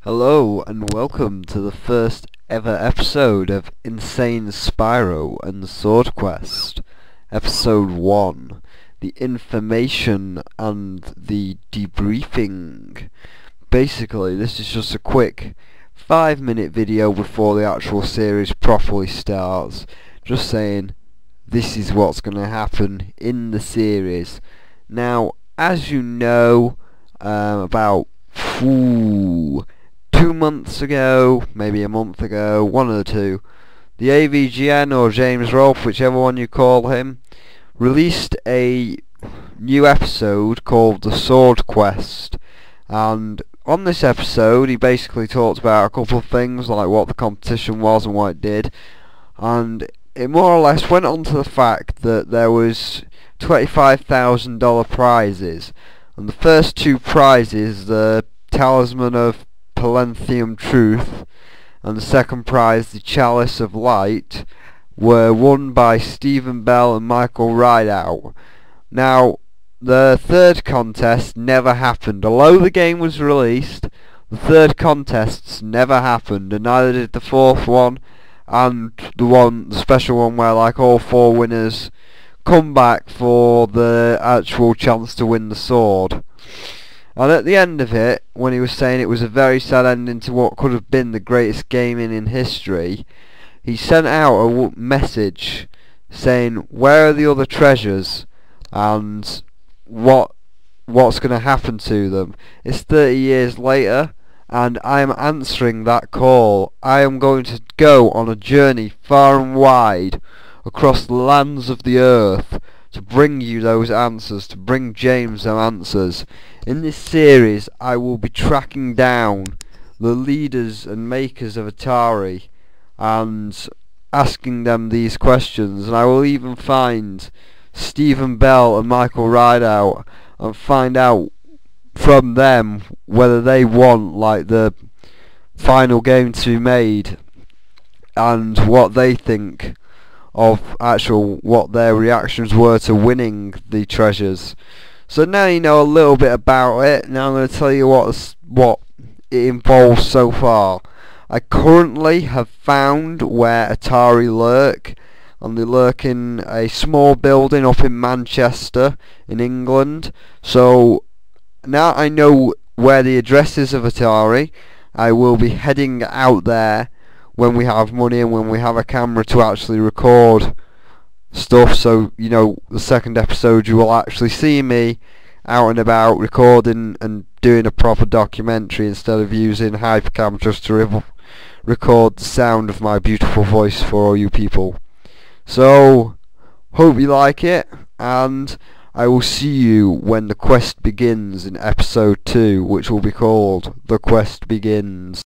Hello and welcome to the first ever episode of Insane Spyro and Swordquest, episode 1, the information and the debriefing. Basically, this is just a quick 5-minute video before the actual series properly starts, just saying this is what's going to happen in the series. Now, as you know, about 2 months ago, maybe a month ago, one of the two, the AVGN or James Rolfe, whichever one you call him, released a new episode called the Swordquest, and on this episode he basically talked about a couple of things like what the competition was and what it did, and it more or less went on to the fact that there was $25,000 prizes, and the first two prizes, the Talisman of Palanthium Truth and the second prize, the Chalice of Light, were won by Stephen Bell and Michael Rideout. Now, the third contest never happened. Although the game was released, the third contests never happened, and neither did the fourth one and the special one where like all 4 winners come back for the actual chance to win the sword. And at the end of it, when he was saying it was a very sad ending to what could have been the greatest gaming in history, he sent out a message saying where are the other treasures and what's going to happen to them. It's 30 years later and I am answering that call. I am going to go on a journey far and wide across the lands of the earth to bring you those answers, to bring James those answers. In this series I will be tracking down the leaders and makers of Atari and asking them these questions, and I will even find Stephen Bell and Michael Rideout and find out from them whether they want like the final game to be made and what they think of what their reactions were to winning the treasures. So now you know a little bit about it. Now I'm going to tell you what it involves so far. I currently have found where Atari lurk, and they lurk in a small building up in Manchester in England. So now I know where the address is of Atari. I will be heading out there when we have money and when we have a camera to actually record stuff, so you know the second episode you will actually see me out and about recording and doing a proper documentary instead of using hypercam just to record the sound of my beautiful voice for all you people. So hope you like it, and I will see you when the quest begins in episode 2, which will be called The Quest Begins.